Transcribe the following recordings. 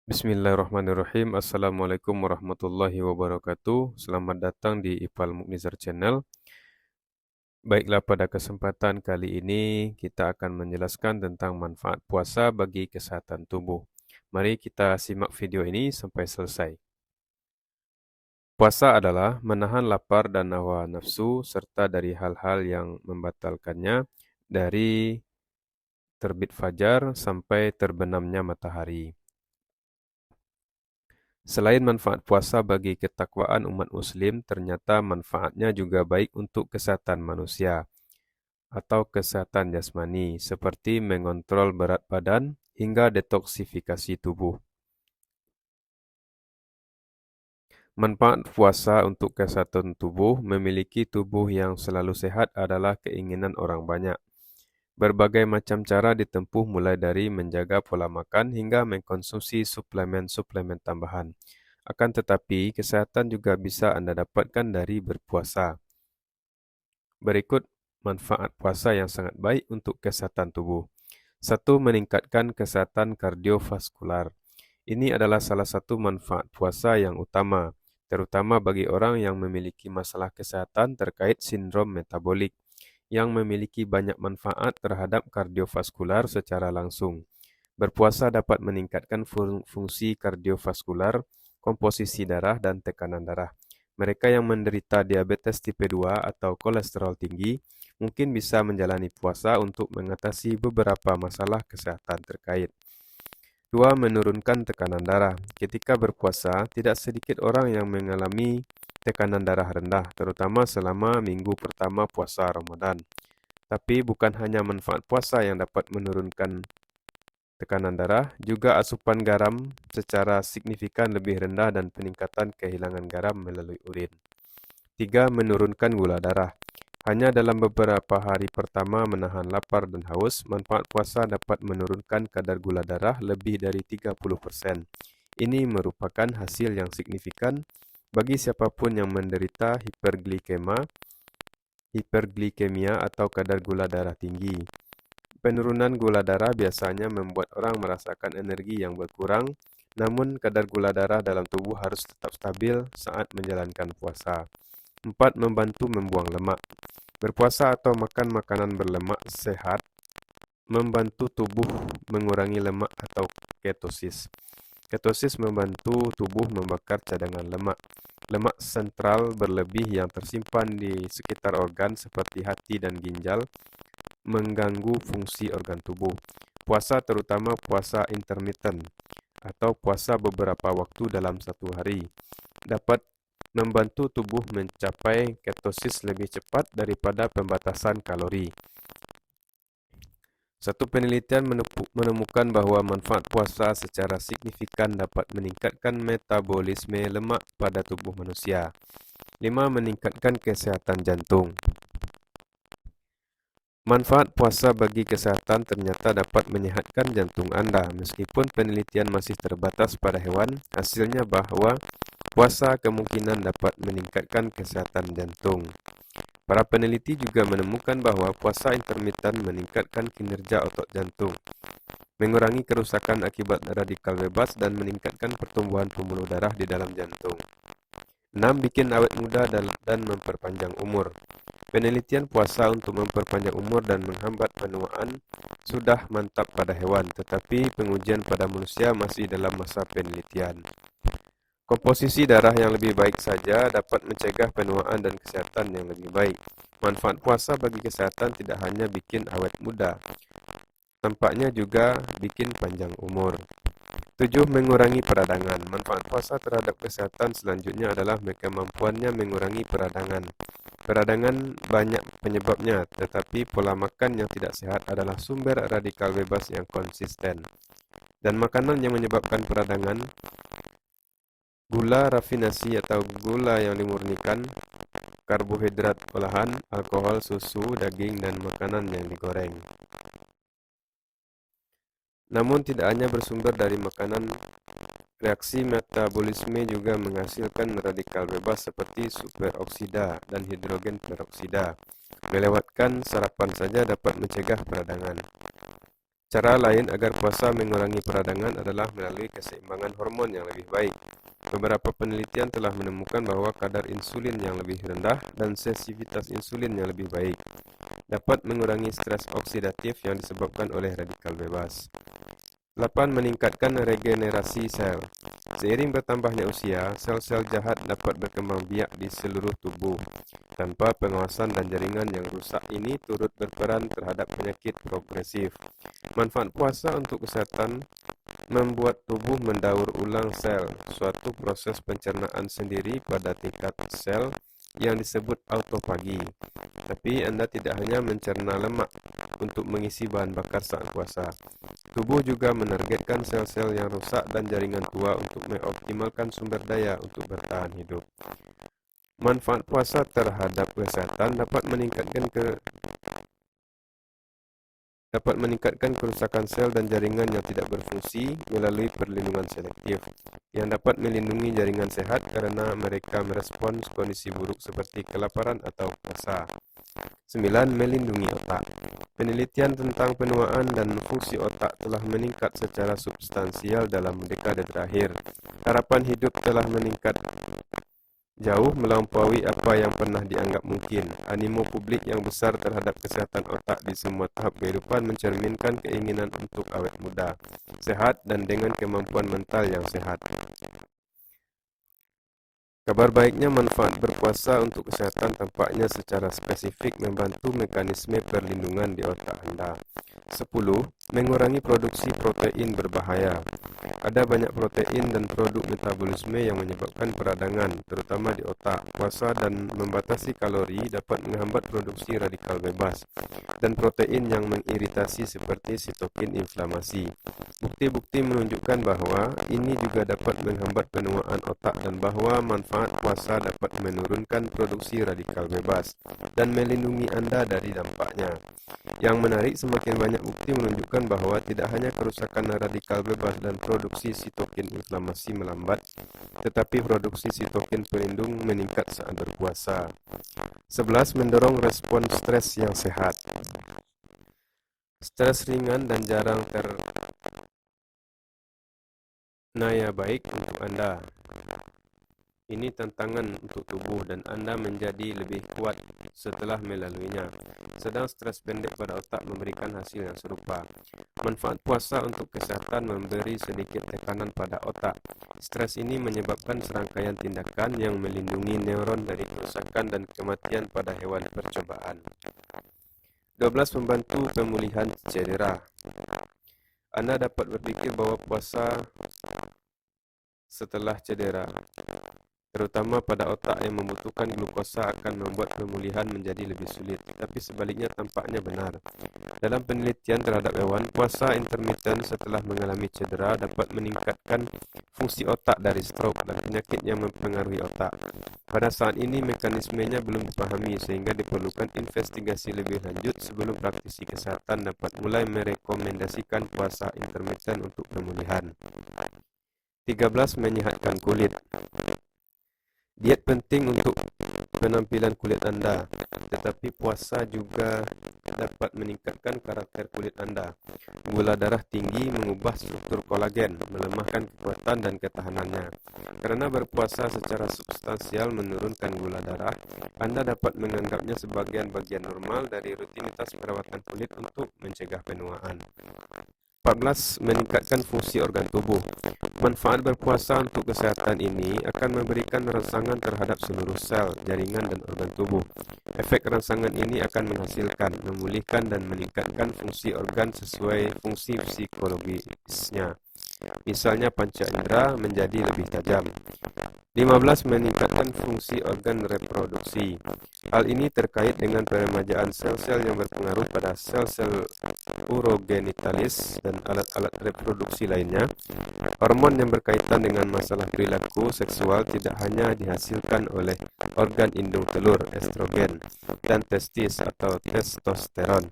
Bismillahirrahmanirrahim. Assalamualaikum warahmatullahi wabarakatuh. Selamat datang di Ipal Muknizar Channel. Baiklah, pada kesempatan kali ini kita akan menjelaskan tentang manfaat puasa bagi kesehatan tubuh. Mari kita simak video ini sampai selesai. Puasa adalah menahan lapar dan hawa nafsu serta dari hal-hal yang membatalkannya dari terbit fajar sampai terbenamnya matahari. Selain manfaat puasa bagi ketakwaan umat muslim, ternyata manfaatnya juga baik untuk kesehatan manusia atau kesehatan jasmani, seperti mengontrol berat badan hingga detoksifikasi tubuh. Manfaat puasa untuk kesehatan tubuh. Memiliki tubuh yang selalu sehat adalah keinginan orang banyak. Berbagai macam cara ditempuh, mulai dari menjaga pola makan hingga mengkonsumsi suplemen-suplemen tambahan. Akan tetapi, kesehatan juga bisa Anda dapatkan dari berpuasa. Berikut manfaat puasa yang sangat baik untuk kesehatan tubuh. 1. Meningkatkan kesehatan kardiovaskular. Ini adalah salah satu manfaat puasa yang utama, terutama bagi orang yang memiliki masalah kesehatan terkait sindrom metabolik, yang memiliki banyak manfaat terhadap kardiovaskular secara langsung. Berpuasa dapat meningkatkan fungsi kardiovaskular, komposisi darah, dan tekanan darah. Mereka yang menderita diabetes tipe 2 atau kolesterol tinggi mungkin bisa menjalani puasa untuk mengatasi beberapa masalah kesehatan terkait. 2. Menurunkan tekanan darah. Ketika berpuasa, tidak sedikit orang yang mengalami tekanan darah rendah, terutama selama minggu pertama puasa Ramadan. Tapi bukan hanya manfaat puasa yang dapat menurunkan tekanan darah, juga asupan garam secara signifikan lebih rendah dan peningkatan kehilangan garam melalui urin. 3. Menurunkan gula darah. Hanya dalam beberapa hari pertama menahan lapar dan haus, manfaat puasa dapat menurunkan kadar gula darah lebih dari 30%. Ini merupakan hasil yang signifikan bagi siapapun yang menderita hiperglikemia atau kadar gula darah tinggi. Penurunan gula darah biasanya membuat orang merasakan energi yang berkurang, namun kadar gula darah dalam tubuh harus tetap stabil saat menjalankan puasa. 4. Membantu membuang lemak. Berpuasa atau makan makanan berlemak sehat membantu tubuh mengurangi lemak atau ketosis. Ketosis membantu tubuh membakar cadangan lemak. Lemak sentral berlebih yang tersimpan di sekitar organ seperti hati dan ginjal mengganggu fungsi organ tubuh. Puasa, terutama puasa intermittent atau puasa beberapa waktu dalam satu hari, dapat membantu tubuh mencapai ketosis lebih cepat daripada pembatasan kalori. Satu penelitian menemukan bahwa manfaat puasa secara signifikan dapat meningkatkan metabolisme lemak pada tubuh manusia. 5. Meningkatkan kesehatan jantung. Manfaat puasa bagi kesehatan ternyata dapat menyehatkan jantung Anda. Meskipun penelitian masih terbatas pada hewan, hasilnya bahwa puasa kemungkinan dapat meningkatkan kesehatan jantung. Para peneliti juga menemukan bahwa puasa intermittent meningkatkan kinerja otot jantung, mengurangi kerusakan akibat radikal bebas, dan meningkatkan pertumbuhan pembuluh darah di dalam jantung. 6. Bikin awet muda dan memperpanjang umur. Penelitian puasa untuk memperpanjang umur dan menghambat penuaan sudah mantap pada hewan, tetapi pengujian pada manusia masih dalam masa penelitian. Komposisi darah yang lebih baik saja dapat mencegah penuaan dan kesehatan yang lebih baik. Manfaat puasa bagi kesehatan tidak hanya bikin awet muda, tampaknya juga bikin panjang umur. 7. Mengurangi peradangan. Manfaat puasa terhadap kesehatan selanjutnya adalah kemampuannya mengurangi peradangan. Peradangan banyak penyebabnya, tetapi pola makan yang tidak sehat adalah sumber radikal bebas yang konsisten. Dan makanan yang menyebabkan peradangan: gula rafinasi atau gula yang dimurnikan, karbohidrat olahan, alkohol, susu, daging, dan makanan yang digoreng. Namun tidak hanya bersumber dari makanan, reaksi metabolisme juga menghasilkan radikal bebas seperti superoksida dan hidrogen peroksida. Melewatkan sarapan saja dapat mencegah peradangan. Cara lain agar puasa mengurangi peradangan adalah melalui keseimbangan hormon yang lebih baik. Beberapa penelitian telah menemukan bahwa kadar insulin yang lebih rendah dan sensitivitas insulin yang lebih baik dapat mengurangi stres oksidatif yang disebabkan oleh radikal bebas. 8. Meningkatkan regenerasi sel. Seiring bertambahnya usia, sel-sel jahat dapat berkembang biak di seluruh tubuh. Tanpa pengawasan dan jaringan yang rusak ini turut berperan terhadap penyakit progresif. Manfaat puasa untuk kesehatan membuat tubuh mendaur ulang sel, suatu proses pencernaan sendiri pada tingkat sel yang disebut autofagi. Tapi Anda tidak hanya mencerna lemak untuk mengisi bahan bakar saat puasa. Tubuh juga menargetkan sel-sel yang rusak dan jaringan tua untuk mengoptimalkan sumber daya untuk bertahan hidup. Manfaat puasa terhadap kesehatan dapat meningkatkan kerusakan sel dan jaringan yang tidak berfungsi melalui perlindungan selektif, yang dapat melindungi jaringan sehat karena mereka merespons kondisi buruk seperti kelaparan atau puasa. 9. Melindungi otak. Penelitian tentang penuaan dan fungsi otak telah meningkat secara substansial dalam dekade terakhir. Harapan hidup telah meningkat jauh melampaui apa yang pernah dianggap mungkin. Animo publik yang besar terhadap kesehatan otak di semua tahap kehidupan mencerminkan keinginan untuk awet muda, sehat, dan dengan kemampuan mental yang sehat. Kabar baiknya, manfaat berpuasa untuk kesehatan tampaknya secara spesifik membantu mekanisme perlindungan di otak Anda. 10. Mengurangi produksi protein berbahaya. Ada banyak protein dan produk metabolisme yang menyebabkan peradangan, terutama di otak. Puasa dan membatasi kalori dapat menghambat produksi radikal bebas dan protein yang mengiritasi seperti sitokin inflamasi. Bukti-bukti menunjukkan bahwa ini juga dapat menghambat penuaan otak dan bahwa manfaat puasa dapat menurunkan produksi radikal bebas dan melindungi Anda dari dampaknya. Yang menarik, semakin banyak bukti menunjukkan bahwa tidak hanya kerusakan radikal bebas dan produksi sitokin inflamasi melambat, tetapi produksi sitokin pelindung meningkat saat berpuasa. 11. Mendorong respon stres yang sehat. Stres ringan dan jarang ternaya baik untuk Anda. Ini tantangan untuk tubuh dan Anda menjadi lebih kuat setelah melaluinya. Sedang stres pendek pada otak memberikan hasil yang serupa. Manfaat puasa untuk kesehatan memberi sedikit tekanan pada otak. Stres ini menyebabkan serangkaian tindakan yang melindungi neuron dari kerusakan dan kematian pada hewan percobaan. 12. Membantu pemulihan cedera. Anda dapat berpikir bahwa puasa setelah cedera, terutama pada otak yang membutuhkan glukosa, akan membuat pemulihan menjadi lebih sulit. Tapi sebaliknya tampaknya benar. Dalam penelitian terhadap hewan, puasa intermiten setelah mengalami cedera dapat meningkatkan fungsi otak dari stroke dan penyakit yang mempengaruhi otak. Pada saat ini mekanismenya belum dipahami sehingga diperlukan investigasi lebih lanjut sebelum praktisi kesehatan dapat mulai merekomendasikan puasa intermiten untuk pemulihan. 13. Menyehatkan kulit. Diet penting untuk penampilan kulit Anda, tetapi puasa juga dapat meningkatkan karakter kulit Anda. Gula darah tinggi mengubah struktur kolagen, melemahkan kekuatan dan ketahanannya. Karena berpuasa secara substansial menurunkan gula darah, Anda dapat menganggapnya sebagai bagian normal dari rutinitas perawatan kulit untuk mencegah penuaan. 14. Meningkatkan fungsi organ tubuh. Manfaat berpuasa untuk kesehatan ini akan memberikan rangsangan terhadap seluruh sel, jaringan, dan organ tubuh. Efek rangsangan ini akan menghasilkan, memulihkan, dan meningkatkan fungsi organ sesuai fungsi psikologisnya. Misalnya panca indera menjadi lebih tajam. 15. Meningkatkan fungsi organ reproduksi. Hal ini terkait dengan peremajaan sel-sel yang berpengaruh pada sel-sel urogenitalis dan alat-alat reproduksi lainnya. Hormon yang berkaitan dengan masalah perilaku seksual tidak hanya dihasilkan oleh organ indung telur, estrogen, dan testis atau testosteron,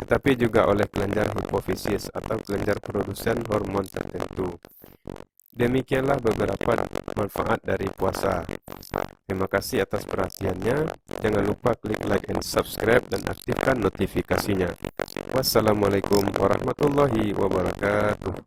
tetapi juga oleh kelenjar hipofisis atau kelenjar produsen hormon tertentu. Demikianlah beberapa manfaat dari puasa. Terima kasih atas perhatiannya. Jangan lupa klik like and subscribe dan aktifkan notifikasinya. Wassalamualaikum warahmatullahi wabarakatuh.